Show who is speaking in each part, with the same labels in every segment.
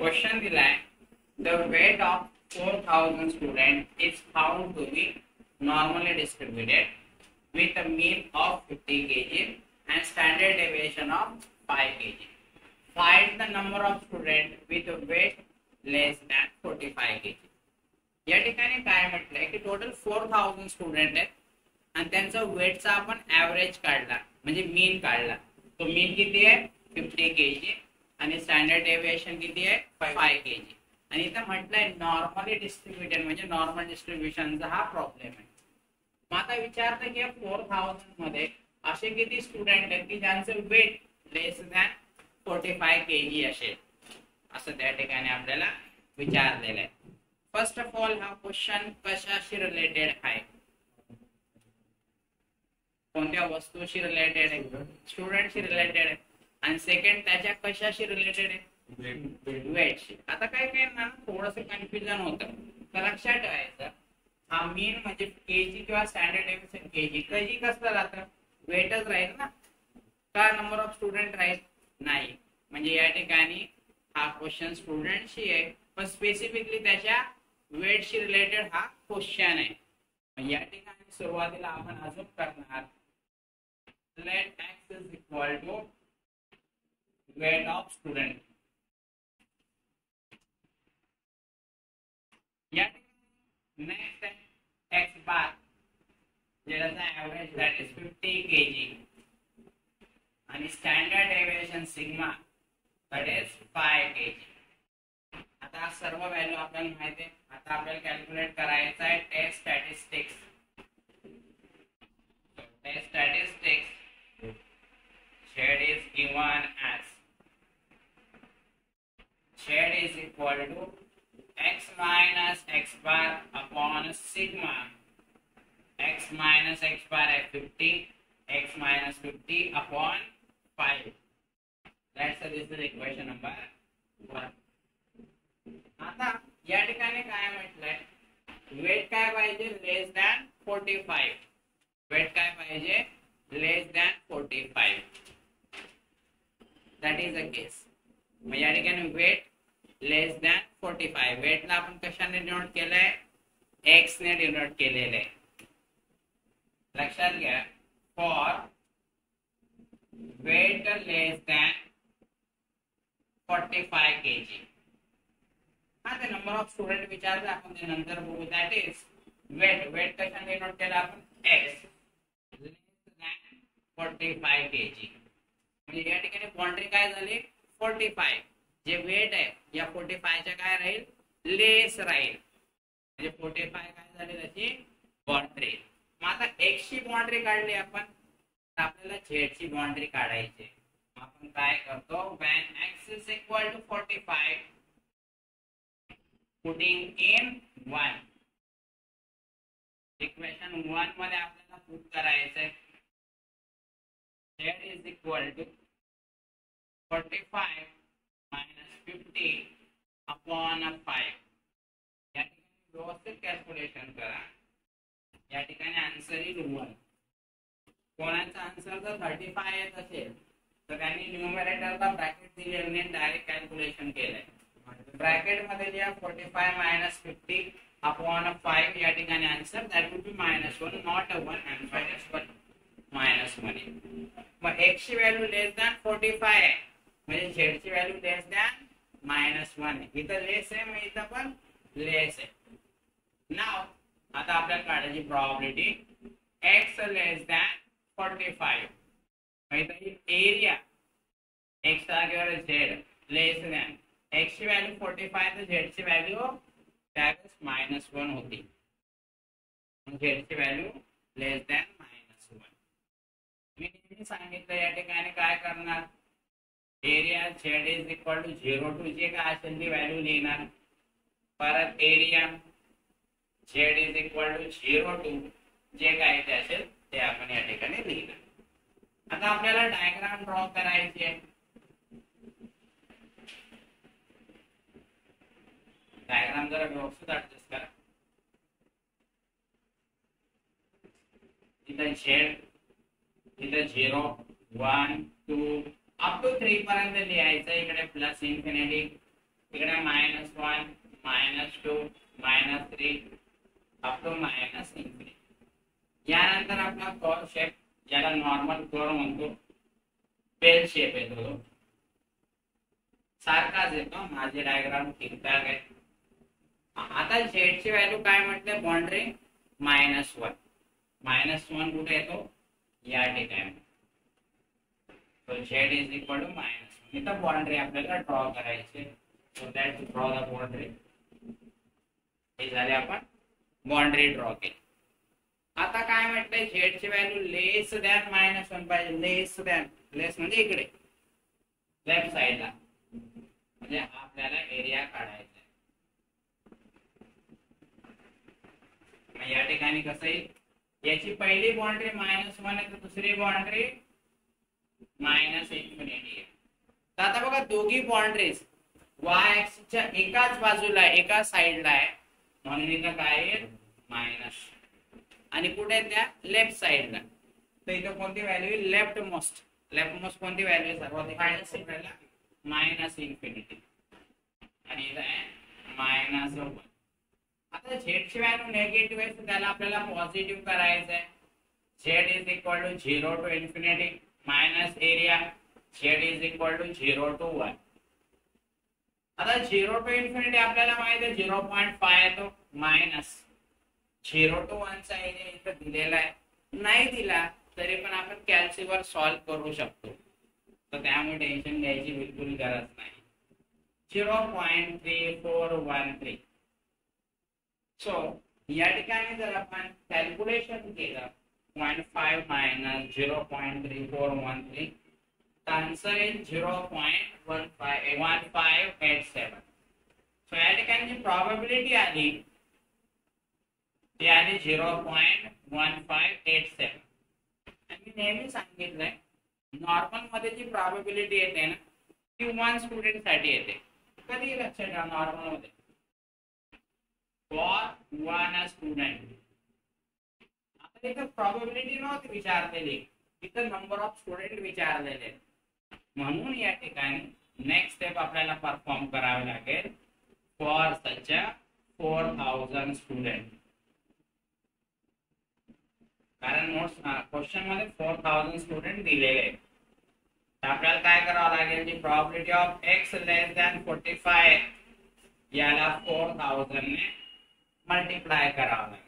Speaker 1: Question दिलाय the weight of 4000 student is found to be normally distributed with a mean of 50 kg and standard deviation of 5 kg. Find the number of students with a weight less than 45 kg. या ठिकाणी काय म्हटलंय की total 4000 student आहेत आणि त्यांचा वेटचा आपण average काढला म्हणजे मीन काढला. तो मीन किती आहे 50 kg आणि स्टँडर्ड डेविएशन किती आहे 5 kg. आणि इथं म्हटलंय नॉर्मली डिस्ट्रीब्युटेड म्हणजे नॉर्मल डिस्ट्रीब्युशनचा हा प्रॉब्लेम आहे. मग आता विचारतं की 4000 मध्ये असे किती स्टुडंट आहेत की ज्यांचं वेट लेस दॅन 45 kg असेल असं त्या ठिकाणी आपल्याला विचारलेलं आहे. फर्स्ट ऑफ ऑल हा क्वेश्चन कशाशी रिलेटेड आहे, कोणत्या वस्तूशी रिलेटेड आहे, स्टुडंटशी रिलेटेड आहे. आणि सेकंड त्याच्या कशाशी रिलेटेड आहे, वेटशी. आता काय काय ना थोडस कन्फ्युजन होतं तर लक्षात ठेवायचं हा मीन म्हणजे केजी किंवा स्टँडर्ड डेविएशन केजी. केजी कसं राहतं वेटच राहील ना का नंबर ऑफ स्टुडंट राहील नाही. म्हणजे या ठिकाणी हा क्वेश्चन स्टुडंटशी आहे पण स्पेसिफिकली त्याच्या वेटशी रिलेटेड हा क्वेश्चन आहे. या ठिकाणी सुरुवातीला आपण अजून करणार let x is equal to weight of student. या ठिकाणी नेक्स्ट आहे x बार ज्याचा एव्हरेज दॅट इज 50 kg आणि standard deviation sigma that is 5 kg. आता सर्व व्हॅल्यू आपल्याला माहिती आहे. आता आपल्याला कॅल्क्युलेट करायचं आहे test statistics. Test statistics z is given as z is equal to x minus x bar upon sigma. X minus x bar है 50, x minus 50 upon 5. That's this is equation number 1. आता या ठिकाणी काय म्हटलंय weight काय पाहिजे less than 45. Weight काय पाहिजे less than 45. That is a case. मग या ठिकाणी वेट लेस दॅन 45. वेटला आपण कशाने डिनोट केलंय x ने डिनोट केलेलं आहे. लक्षात घ्या for weight less than 45 kg. हा ते नंबर ऑफ स्टुडंट विचारलं आपण ते नंतर बघू. That is weight. वेट कशाने डिनोट केलं आपण x लेस दॅन 45 kg. म्हणजे या ठिकाणी बाउंड्री काय झाली 45. जे वेट आहे या 45 च्या काय राहील लेस राहील. म्हणजे 45 काय झाली त्याची बाउंड्री. मग आता x ची बाउंड्री काढली आपण तर आपल्याला z ची बाउंड्री काढायची. आपण काय करतो when x is equal to 45 putting in 1 equation 1 मध्ये आपल्याला पुट करायचंय z is equal to 45 minus 50 upon 5. या ठिकाणी व्यवस्थित कॅल्क्युलेशन करा. या ठिकाणी आन्सर येईल 1. कोणाचा आन्सर जर 35 येत असेल तर त्यांनी न्यूमरेटरला ब्रॅकेट दिलेले डायरेक्ट कॅल्क्युलेशन केलंय. ब्रॅकेट मध्ये जे 45 minus 50 upon 5 या ठिकाणी answer that will be -1 not a 1. Answer is -1. मग x ची व्हॅल्यू लेस दॅन 45 आहे म्हणजे z ची व्हॅल्यू लेस दॅन -1. इथं लेस आहे मग इथं पण लेस आहे. नाव आता आपल्याला काढायची प्रोबॅबिलिटी x लेस दॅन 45. इथं एरिया x जागेवर z लेस दॅन x ची व्हॅल्यू 45 तर z ची व्हॅल्यू त्यावेळेस -1 होती. z ची व्हॅल्यू लेस दॅन -1. मी नेहमी सांगितलं या ठिकाणी काय करणार area z is equal to 0 to जे काय असेल ती व्हॅल्यू लिहिणार. परत area z is equal to 0 to जे काय ते असेल ते आपण या ठिकाणी लिहिणार. आता आपल्याला डायग्राम ड्रॉ करायची आहे. डायग्राम जरा व्यवस्थित ऍडजस्ट करा. इथं z इथं 0 1 2 अप टू 3 पर्यंत लिहायचं. इकडे प्लस इन्फिनिटी इकडे -1 -2 -3 अप टू -इन्फिनिटी. यानंतर आपला कर्व शेप, ज्याला नॉर्मल कर्व म्हणतो, बेल शेप येतो, तो सारखाच येतो. माझे डायग्राम ठीकठाक आहे. आता झेड ची व्हॅल्यू काय म्हटले, बाउंड्री -1. -1 कुठे येतो, या ठिकाणी. तो झेड इज इक्वल टू -1. इथं बाउंड्री आपल्याला ड्रॉ करायची. So that draw the boundary. हे झाले, आपण बाउंड्री ड्रॉ केली. आता काय म्हटलंय, झेड ची व्हॅल्यू लेस दॅन -1 पाहिजे. लेस म्हणजे इकडे लेफ्ट साइडला, म्हणजे आपल्याला एरिया काढायचा आहे. मग या ठिकाणी कसं आहे, याची पहिली बाउंड्री -1 आहे, तर दुसरी बाउंड्री -इन्फिनिटी आहे. तर आता बघा, दोघी बाउंड्रीज y ऍक्सिसच्या एकाच बाजूला आहे, एका साइडला आहे, म्हणून इथं काय आहे, मायनस. आणि कुठे त्या लेफ्ट साइडला, तर इथं कोणती व्हॅल्यू, लेफ्ट मोस्ट कोणती व्हॅल्यू सर्वाधिक, -इन्फिनिटी. आणि इथं आहे -1. आता झेड ची व्हॅल्यू नेगेटिव्ह आहे, तर त्याला आपल्याला पॉझिटिव्ह करायचं आहे. Z is equal to 0 to infinity minus area Z is equal to 0 to 1. आता 0 टू इन्फिनिटी आपल्याला माहिती आहे 0.5 येतो, मायनस 0 टू 1 चा एरिया इथं दिलेला आहे. नाही दिला तरी पण आपण कॅल्सीवर सॉल्व्ह करू शकतो, तर त्यामुळे टेन्शन घ्यायची बिलकुल गरज नाही. 0.3413. सो या ठिकाणी जर आपण कॅल्क्युलेशन केलं 0.5 minus 0.3413, the answer is 0.1587. So या ठिकाणी जी प्रोबॅबिलिटी आली ती आली 0.1587. आणि मी नेहमी सांगितलंय, नॉर्मल मध्ये जी प्रोबॅबिलिटी येते ना, ती 1 स्टुडंट साठी येते. कधी लक्षात ठेवा, नॉर्मल मध्ये फॉर 1 स्टुडंट. आता इथं प्रोबॅबिलिटी नव्हती विचारलेली, इथं नंबर ऑफ स्टुडंट विचारलेले. म्हणून या ठिकाणी नेक्स्ट स्टेप आपल्याला परफॉर्म करावे लागेल फॉर सच 4000 स्टुडंट. कारण क्वेश्चन मध्ये 4000 स्टुडंट दिलेले आहेत. तर आपल्याला काय करावं लागेल, जी probability of x less than 45 याला 4000 ने मल्टिप्लाय करावं लागेल.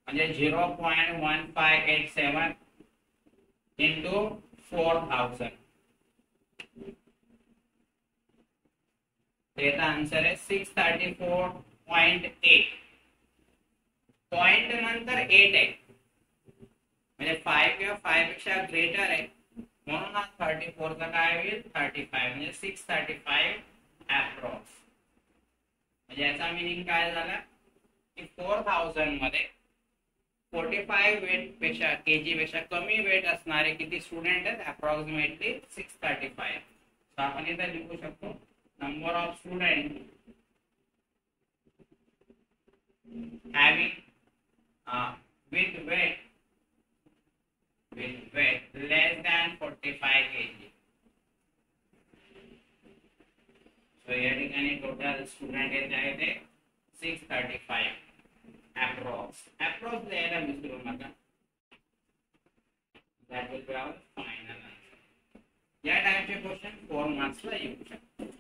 Speaker 1: म्हणजे 0.1587 इंटू 4000. त्याचा आन्सर आहे 634.8. पॉइंट नंतर 8 आहे, म्हणजे 5 किंवा 5 पेक्षा ग्रेटर आहे, म्हणून हा 34 चा काय होईल 35, म्हणजे 635 अप्रॉक्स. म्हणजे याचा मीनिंग काय झाला की 4000 मध्ये 45 वेट पेक्षा केजी पेक्षा कमी वेट असणारे किती स्टुडंट आहेत, अप्रॉक्सिमेटली 635. तर आपण इथे लिहू शकतो number of student having with weight less than 45 kg. So या ठिकाणी टोटल स्टुडंट येत आहे ते 635 अप्रॉक्स द्यायला विसरू नका. That will be our final answer. या टाइपचे क्वेश्चन 4 मार्क्स ला येऊ शकतात.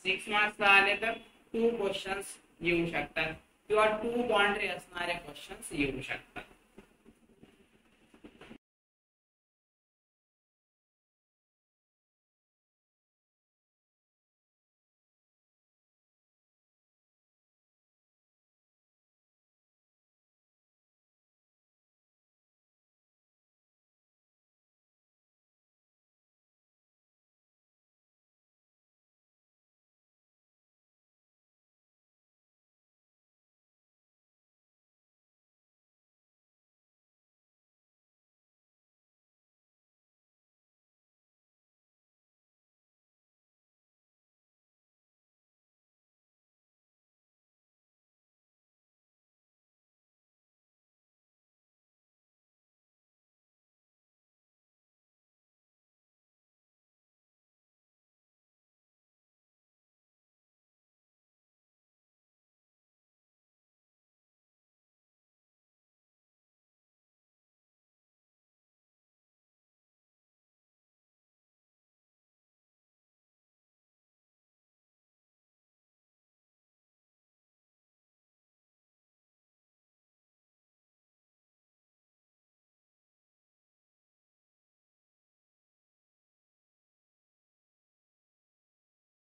Speaker 1: 6 मार्क्स ला आले तर 2 क्वेश्चन्स येऊ शकतात किंवा 2 बाउंड्री असणारे क्वेश्चन्स येऊ शकतात.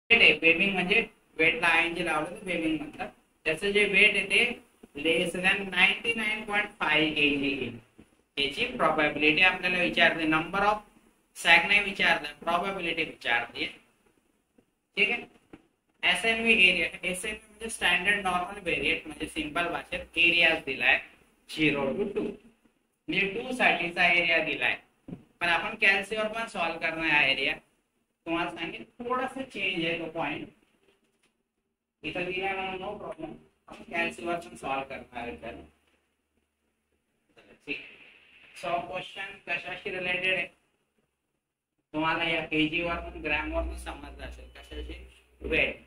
Speaker 1: वेट आहे, बेबिंग म्हणजे वेटला आयएनजी लावलं तर बेबिंग म्हणतात. त्याचं जे वेट आहे ते लेस दॅन 99.5 kg. याची प्रोबॅबिलिटी आपल्याला विचारते. नंबर ऑफ सॅक नाही विचारलं, प्रोबॅबिलिटी विचारते. ठीक आहे. एसएनव्ही एरिया, एसएनव्ही म्हणजे स्टँडर्ड नॉर्मल व्हेरिएट, म्हणजे सिंपल भाषेत एरिया दिलाय 0 to 2. म्हणजे 2 साठीचा एरिया दिलाय. पण आपण कॅल्सीवर पण सॉल्व्ह करणार हा एरिया. तुम्हाला सांगेल थोडासा चेंज आहे तो पॉइंट इथं दिलाय म्हणून नो प्रॉब्लेम. आपण कॅल्सीवर पण सॉल्व्ह करणार आहे. ठीक. सो क्वेश्चन कशाशी रिलेटेड आहे तुम्हाला या केजी वरून ग्रॅम वरून समजलं असेल. कशाशी? वेट.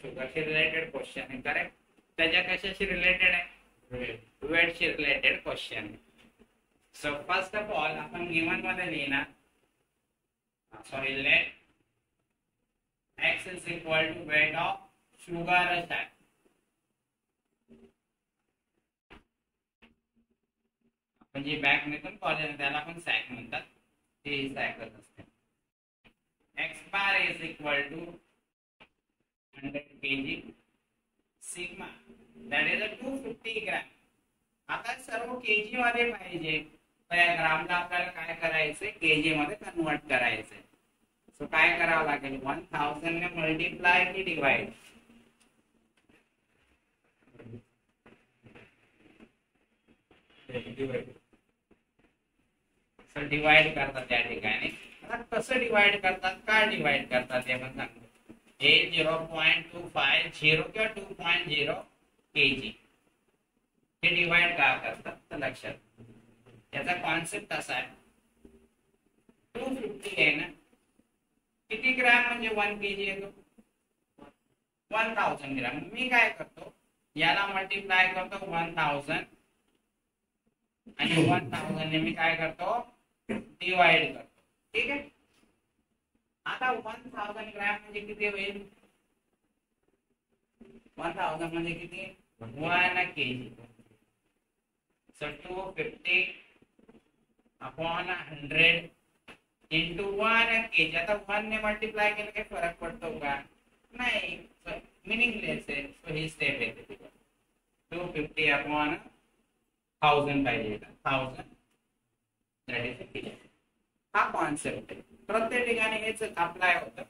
Speaker 1: शुगरशी रिलेटेड क्वेश्चन आहे. करेक्ट. त्याच्या कशाशी रिलेटेड आहे? वेटशी related question. So first of all आपण गिवन मध्ये लिहिणार, sorry, let x is equal to weight of sugar sack. आपण जी बॅग नेतो कॉलेज त्याला आपण सॅक म्हणतात, ते सॅकच असते. x bar is equal to 100 kg sigma, that is a 250 gram. आता सर्व केजी मध्ये पाहिजे, तर ग्रामला आपल्याला काय करायचंय? केजी मध्ये कन्वर्ट करायचंय. सो काय करावं लागेल? 1000 ने मल्टीप्लाय की डिवाइड? सो डिवाइड करतात त्या ठिकाणी. आता कसं डिवाइड करतात, काय डिवाइड करतात ते पण सांगतो. हे 0.25 0 किंवा 2.0 kg हे डिवाइड का करतात तर लक्षात. याचा कॉन्सेप्ट असा आहे, 250 आहे ना, किती ग्रॅम म्हणजे 1 kg येतो? 1000 ग्रॅम. मी काय करतो, याला मल्टीप्लाय करतो 1000 आणि 1000 ने मी काय करतो? डिवाइड करतो. ठीक आहे. आता 1000 ग्रॅम म्हणजे किती होईल? 1000 म्हणजे किती? 1 kg. So 250 upon 100 into 1 kg. आता 1 ने मल्टीप्लाय केलं काही फरक पडतो का? नाही, मिनिंगलेस आहे. सो ही स्टेप येते. 250 अपॉन 1000 पाहिजे, 1000 दॅट इज kg. हा कॉन्सेप्ट आहे. प्रत्येक ठिकाणी हेच अप्लाय होतं.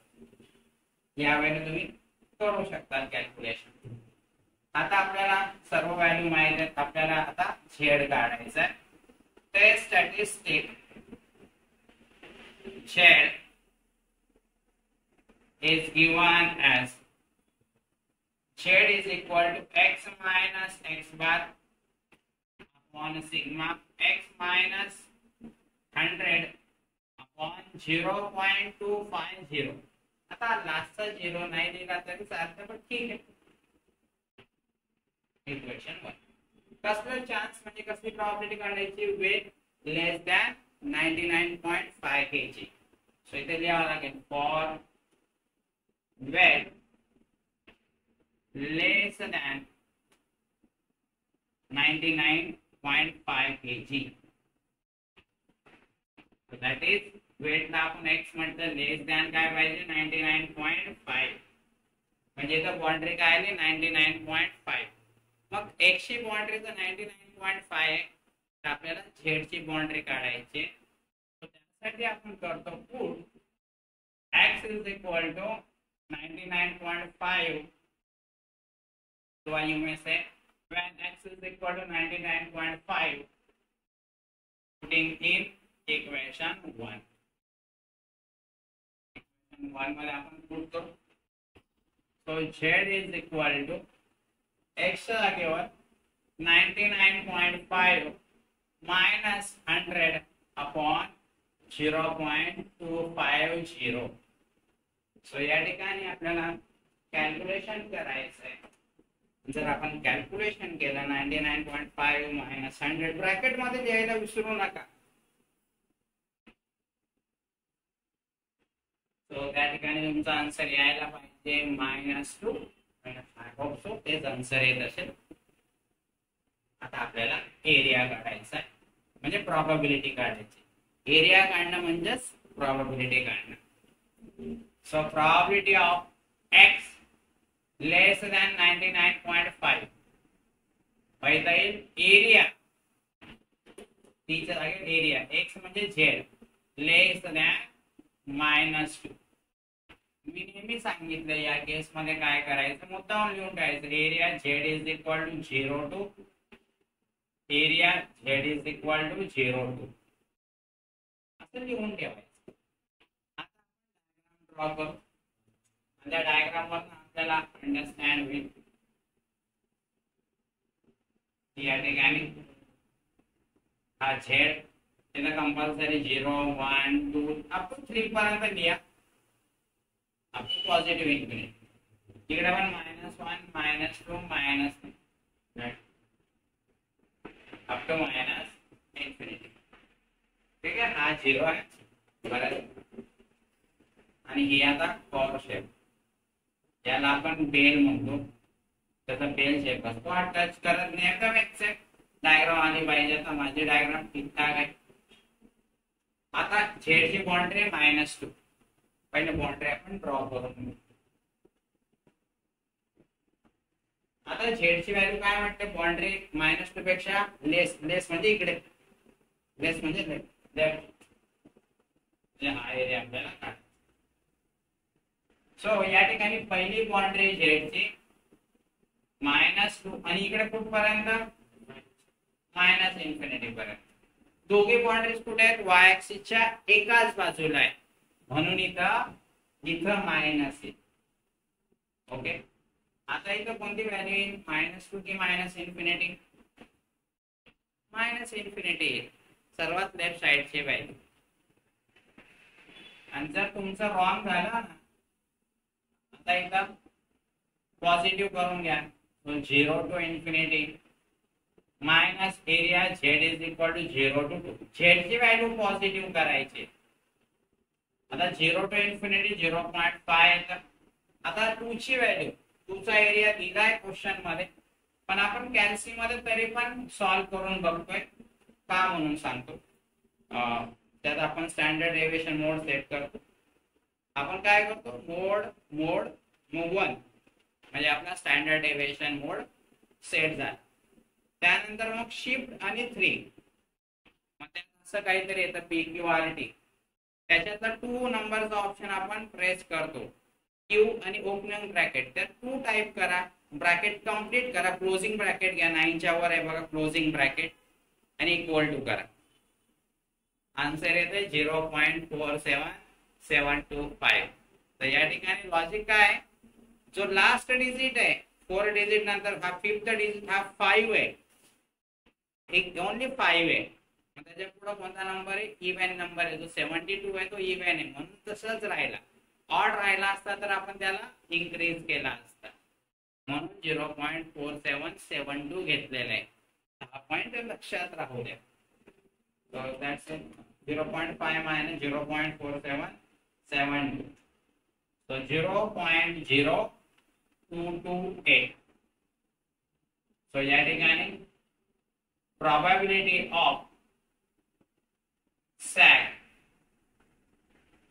Speaker 1: यावेळी तुम्ही करू शकता कॅल्क्युलेशन. आता आपल्याला सर्व व्हॅल्यू माहिती आहेत. आपल्याला आता झेड काढायचा आहे. ते statistic Z is given as z is equal to x minus x bar upon sigma x minus 100 upon 0.250. आता लास्टचा 0 नाही दिला तरी चालतं, पण ठीक आहे. इक्वेशन 1. कसलं चान्स म्हणजे कसली प्रोबॅबिलिटी काढायची? Weight less than 99.5 kg. So इथे लिहावं लागेल for weight less than 99.5 kg. That is वेटला आपण x म्हटलं, लेस दॅन काय पाहिजे? 99.5. म्हणजे इथं बाउंड्री काय आली? 99.5. मग x ची बाउंड्री तर 99.5 आहे, तर आपल्याला z ची बाउंड्री काढायची. त्यासाठी आपण करतो put x is equal to 99.5, so you may say when x is equal to 99.5, putting in equation 1. Equation 1 मध्ये आपण पुट करू. So z is equal to x च्या जागेवर 99.5 minus 100 upon 0.250. सो या ठिकाणी आपल्याला कॅल्क्युलेशन करायचं आहे. जर आपण कॅल्क्युलेशन केलं 99.5 minus 100 ब्रॅकेट मध्ये द्यायला विसरू नका. सो त्या ठिकाणी तुमचा आन्सर यायला पाहिजे -2 -5. तेच आन्सर येत असेल. आता आपल्याला एरिया काढायचा आहे, म्हणजे प्रोबॅबिलिटी काढायची. एरिया काढणं म्हणजेच probability काढणं. So probability of x less than 99.5 माहित आहे एरिया टीच्या जागी एरिया x म्हणजे z लेस दॅन -2. मी नेहमी सांगितलं या केस मध्ये काय करायचं मुद्दाम लिहून ठेवायचं area z is equal to 0 to area z is equal to 0 to असं लिहून ठेवायचं. आता ड्रॉ करू आणि त्या डायग्राम वर आपल्याला अंडरस्टँड होईल. या ठिकाणी हा z त्याला कंपल्सरी 0 1 2 अप टू 3 पर्यंत लिहा. Up to positive infinity. इकडे पण -1 -2 -3 अप टू इन्फिनिटी. ठीक आहे हा 0 आहे बरोबर. आणि ही आता कॉर शेप याला आपण बेल म्हणतो. त्याचा बेल शेप असतो. हा टच करत नाही एकदम एक्झॅक्ट डायग्राम आली पाहिजे. तर माझी डायग्राम ठीकठाक आहे. आता झेड ची बाउंड्री -2 पहिले बाउंड्री आपण ड्रॉ करून. आता झेड ची व्हॅल्यू काय म्हणते बाउंड्री -2 पेक्षा लेस. लेस म्हणजे इकडे लेस म्हणजे लेफ्ट हा एरिया आपल्याला काढ. सो या ठिकाणी पहिली बाउंड्री झेड ची -2 आणि इकडे कुठपर्यंत -इन्फिनिटी पर्यंत. दोघे बाउंड्रीज कुठे आहेत y ऍक्सिसच्या एकाच बाजूला आहे म्हणून इथं मायनस आहे. ओके आता इथं कोणती व्हॅल्यू येईल -2 की -इन्फिनिटी. -इन्फिनिटी सर्वात लेफ्ट साइडची व्हॅल्यू. आणि जर तुमचं रॉंग झालं ना आता इथं पॉझिटिव्ह करून घ्या. 0 to infinity minus area z is equal to 0 to 2. z ची व्हॅल्यू पॉझिटिव्ह करायची. आता 0 टू इन्फिनिटी 0.5 येतं. आता 2 ची व्हॅल्यू 2 चा एरिया दिलाय क्वेश्चन मध्ये पण आपण कॅल्सी मध्ये तरी पण सॉल्व्ह करून बघतोय का म्हणून सांगतो. त्यात आपण स्टँडर्ड डेव्हिएशन मोड सेट करतो. आपण काय करतो मोड मूव 1 म्हणजे आपला स्टँडर्ड डेव्हिएशन मोड सेट झाला. त्यानंतर मग शिफ्ट आणि 3 मग असं काहीतरी येतं PQRT. त्याच्यातला 2 नंबरचा ऑप्शन आपण प्रेस करतो. क्यू आणि ओपनिंग ब्रॅकेट त्यात 2 टाइप करा. ब्रॅकेट कंप्लीट करा. क्लोजिंग ब्रॅकेट घ्या 9 च्या वर आहे बघा क्लोजिंग ब्रॅकेट आणि इक्वल टू करा. आन्सर येते 0.47725. तर या ठिकाणी लॉजिक काय जो लास्ट डिजिट आहे 4 डिजिट नंतर हा 5th डिजिट हा 5 आहे. एक ओनली 5 आहे. मग त्याच्या पुढे कोणता नंबर आहे इव्हन नंबर आहे. जो 72 आहे तो इव्हन आहे म्हणून तसंच राहिला. ऑड राहिला असता तर आपण त्याला इन्क्रीज केला असता म्हणून 0.4772 घेतलेला आहे. हा पॉइंट लक्षात राहू द्या. So that's it. 0.5 minus 0.4772. So 0.0228. So या ठिकाणी probability of sag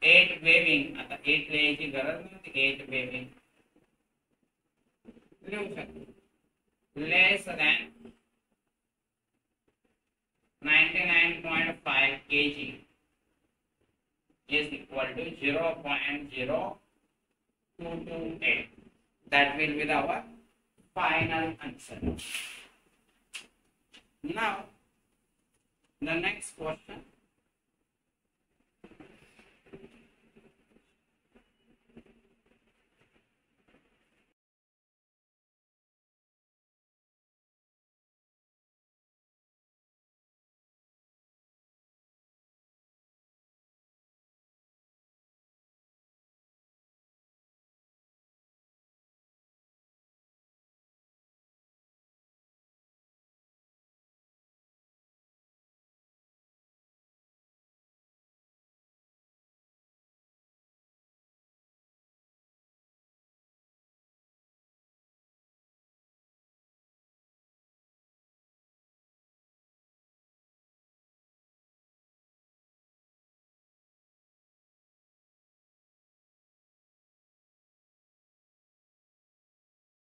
Speaker 1: 8 waving. आता 8 लिहायची गरज नाही. 8 waving लिहू शकतो less than 99.5 kg is equal to 0.0228. That will be our final answer. Now the next question.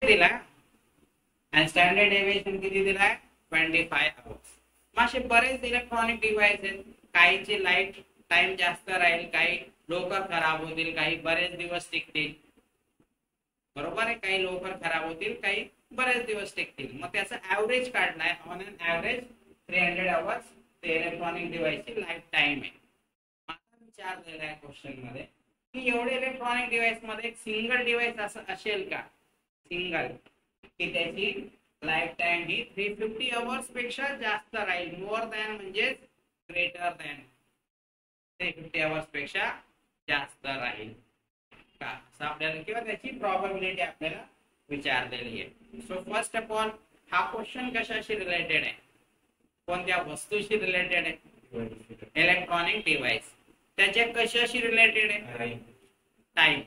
Speaker 1: दिला आणि स्टँडर्ड डेव्हिएशन किती दिलाय 25 आवर्स. मग असे बरेच इलेक्ट्रॉनिक डिव्हाइस आहेत, काहीची लाईफ टाइम जास्त राहील, काही लवकर खराब होतील, काही बरेच दिवस टिकतील. बरोबर आहे, काही लवकर खराब होतील, काही बरेच दिवस टिकतील. मग त्याचा ऍव्हरेज काढलाय. ऑन एन ऍव्हरेज 300 आवर्स ते इलेक्ट्रॉनिक डिव्हाइसची लाईफ टाइम आहे. आता विचार दिलाय क्वेश्चन मध्ये की एवढे इलेक्ट्रॉनिक डिव्हाइस मध्ये एक सिंगल डिव्हाइस असं असेल का, सिंगल, की त्याची लाईफ टाइम ही 350 आवर्स पेक्षा जास्त राहील. मोर दॅन म्हणजे ग्रेटर दॅन 350 आवर्स पेक्षा जास्त राहील का, असं आपल्याला किंवा त्याची प्रोबॅबिलिटी आपल्याला विचारलेली आहे. सो फर्स्ट ऑफ ऑल हा क्वेश्चन कशाशी रिलेटेड आहे, कोणत्या वस्तूशी रिलेटेड आहे, इलेक्ट्रॉनिक डिव्हाइस. त्याच्या कशाशी रिलेटेड आहे, टाइम.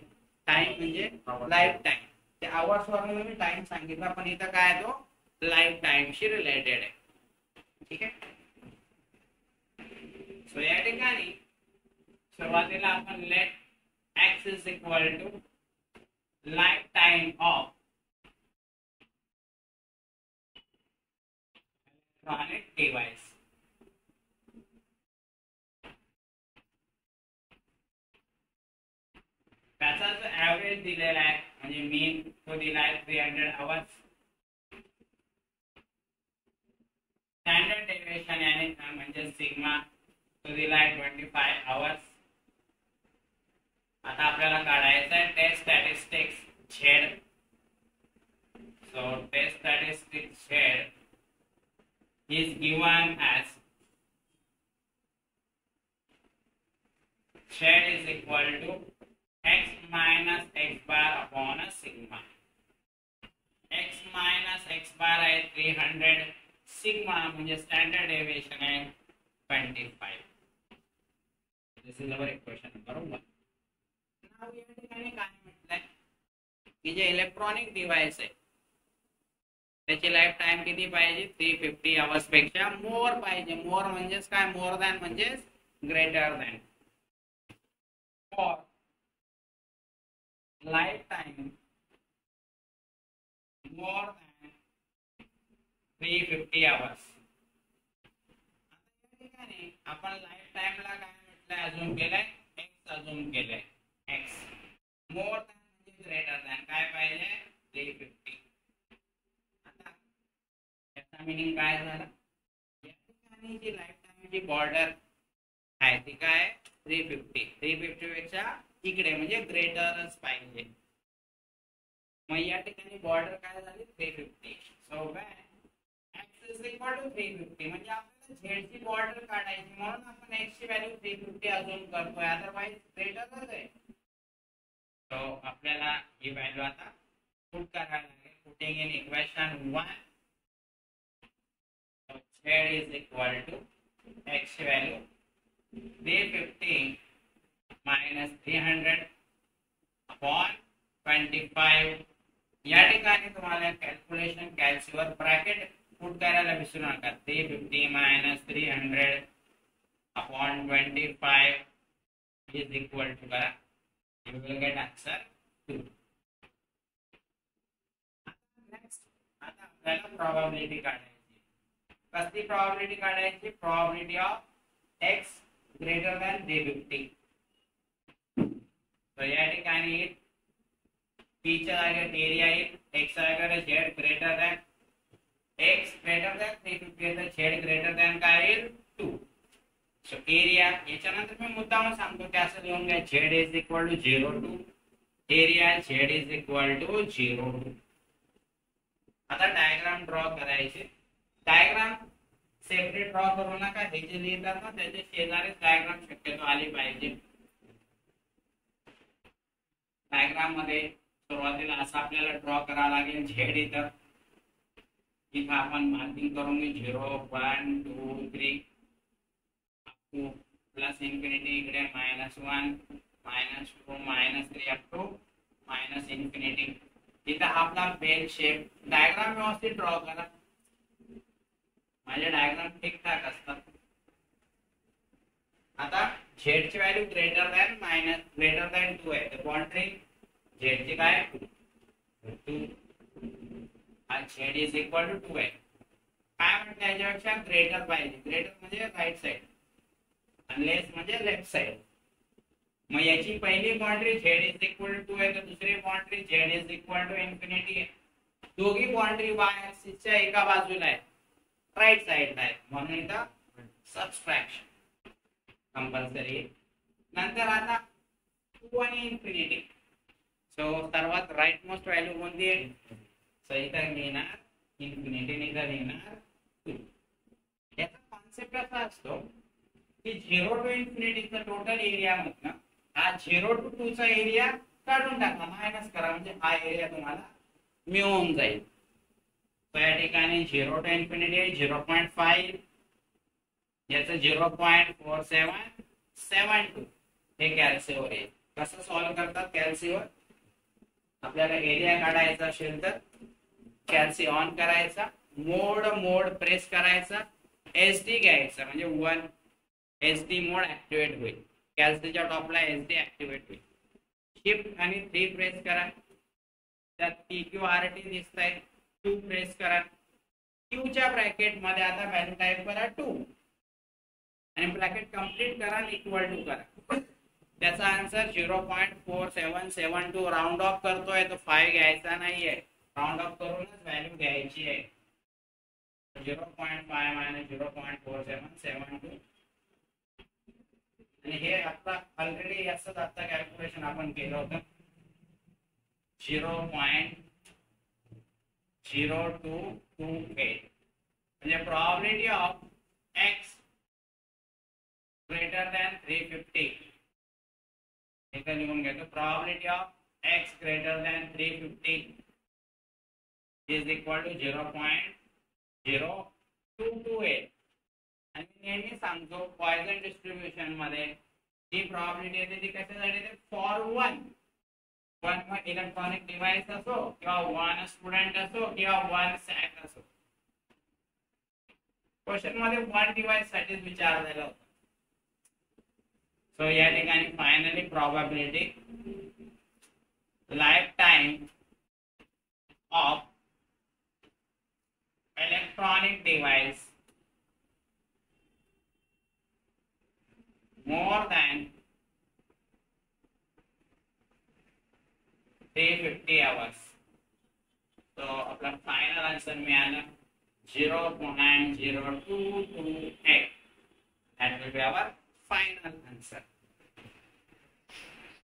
Speaker 1: टाइम म्हणजे लाईफ टाइम. त्या आवर्स वरून मी टाइम सांगितला, पण इथं काय आहे, तो लाईफ टाइमशी रिलेटेड आहे. ठीक आहे. सो या ठिकाणी सुरुवातीला आपण late x is equal to lifetime of electronic device. त्याचा जो ऍव्हरेज दिलेला आहे म्हणजे मीन तो दिला आहे 300 आवर्स. स्टँडर्ड डेव्हिएशन याने म्हणजे सिग्मा तो दिला आहे 25 आवर्स. आता आपल्याला काढायचं आहे test statistics Z. So test statistics Z is given as z is equal to x minus x bar upon a sigma. x minus x bar आहे 300, सिग्मा म्हणजे स्टँडर्ड डेव्हिएशन आहे 25. दिस इज अवर इक्वेशन. बरोबर. नाव या ठिकाणी काय म्हटलंय की जे इलेक्ट्रॉनिक डिव्हाइस आहे त्याची लाईफ टाइम किती पाहिजे, 350 आवर्स पेक्षा मोर पाहिजे. मोर म्हणजेच काय, मोर दॅन म्हणजेच greater than. For life time more than 350 hours. आता या ठिकाणी आपण लाईफ टाइमला काय म्हटलंय, अजून केलंय एक्स, अजून केलंय एक्स. मोर दॅन म्हणजे ग्रेटर दॅन काय पाहिजे, 350. मीनिंग काय झालं, या ठिकाणी जी लाईफ टाइमची बॉर्डर आहे ती काय 350 पेक्षा इकडे म्हणजे ग्रेटरच पाहिजे. मग या ठिकाणी बॉर्डर काय झाली 350. So x is equal to 350 म्हणजे आपल्याला z ची बॉर्डर काढायची, म्हणून आपण x ची व्हॅल्यू 350 अजून करतोय, अदरवाइज ग्रेटरच आहे. सो आपल्याला ही व्हॅल्यू आता पुट करायला लागेल. Putting in equation 1 z is equal to x value 350 minus 300 upon 25. या ठिकाणी तुम्हाला कॅल्क्युलेशन कॅल्सीवर ब्रॅकेट पुट करायला विसरू नका. 350 minus 300 upon 25 is equal to करा, you will get answer 2. Next आता आपल्याला प्रोबॅबिलिटी काढायची. कसली प्रोबॅबिलिटी काढायची, probability of x greater than 350. तर या ठिकाणी p च्या जागेवर एरिया येईल, x च्या जागेवर z greater than x greater than 350 तर z ग्रेटर दॅन काय येईल 2. सो एरिया याच्यानंतर मी मुद्दाम सांगतो की असं लिहून घ्या, z is equal to 0 to area z is equal to 0 to. आता डायग्राम ड्रॉ करायचे. डायग्राम सेपरेट ड्रॉ करू नका, हे जे लिहितात ना त्याचे शेजारीच डायग्राम शक्यतो आली पाहिजे. डायग्राम मध्ये सुरुवातीला असं आपल्याला ड्रॉ करावं लागेल. झेड इथं आपण मार्किंग करून 0 1 2 3 टू प्लस इन्फिनिटी, इकडे -1 -2 -3 अप टू इन्फिनिटी. इथं आपला बेल शेप. डायग्राम व्यवस्थित ड्रॉ करा, माझे डायग्राम ठीक ठाक असतात. आता z ची व्हॅल्यू ग्रेटर दॅन 2 आहे, तर बाउंड्री z ची काय 2. हा z इज इक्वल टू 2 आहे. काय म्हटलं याच्यापेक्षा ग्रेटर पाहिजे. ग्रेटर म्हणजे राईट साइड आणि लेस म्हणजे लेफ्ट साइड. मग याची पहिली boundary z is equal to 2 आहे तर दुसरी boundary z is equal to infinity आहे. दोघी बाउंड्री y ऍक्सिसच्या एका बाजूला आहे, राईट साइडला आहे, म्हणून इथं सबट्रॅक्शन कंपल्सरी. नंतर आता 2 आणि इन्फिनिटी. सो सर्वात राईट मोस्ट व्हॅल्यू कोणती आहे? सो इथं घेणार इन्फिनिटी, इथं घेणार 2. याचा कॉन्सेप्ट असा असतो की 0 टू इन्फिनिटीचा टोटल एरिया मधनं हा 0 टू 2 चा एरिया काढून टाका, मायनस करा, म्हणजे हा एरिया तुम्हाला मिळून जाईल. तर या ठिकाणी 0 टू इन्फिनिटी आहे 0.5, याचं 0.4772 हे कॅल्सीवर आहे. कसं सॉल्व्ह करतात कॅल्सीवर? आपल्याला एरिया काढायचा असेल तर कॅल्सी ऑन करायचा, मोड प्रेस करायचा, SD घ्यायचा, म्हणजे 1 SD मोड ऍक्टिव्हेट होईल. कॅल्सीच्या टॉपला SD ऍक्टिव्हेट होईल. शिफ्ट आणि 3 प्रेस करा, त्यात PQRT दिसतंय, 2 प्रेस करा. Q च्या ब्रॅकेट मध्ये आता व्हॅल्यू टाइप करा 2 आणि ब्रॅकेट कंप्लीट करा, इक्वल टू करा. त्याचा आन्सर 0.4772. राऊंड ऑफ करतोय तर 5 घ्यायचा नाहीये, राऊंड ऑफ करूनच व्हॅल्यू घ्यायची आहे. 0.5 मायनस 0.4772. आणि हे आता ऑलरेडी असंच आता कॅल्क्युलेशन आपण केलं होतं. 0.0228 म्हणजे probability of x greater than 350. इथं लिहून घेतो, probability of x greater than 350 is equal to 0.0228. आणि नेहमी सांगतो पॉइसन डिस्ट्रीब्युशन मध्ये जी प्रोबॅबिलिटी येते ती कशासाठी येते? फॉर 1 इलेक्ट्रॉनिक डिव्हाइस असो किंवा 1 स्टुडंट असो किंवा 1 सॅक असो. क्वेश्चन मध्ये 1 डिव्हाइस साठीच विचारलेलं होतं. सो या ठिकाणी finally probability life time of electronic device more than 350 hours. So आपला फायनल आन्सर मिळाला 0.0228. That will be our final answer.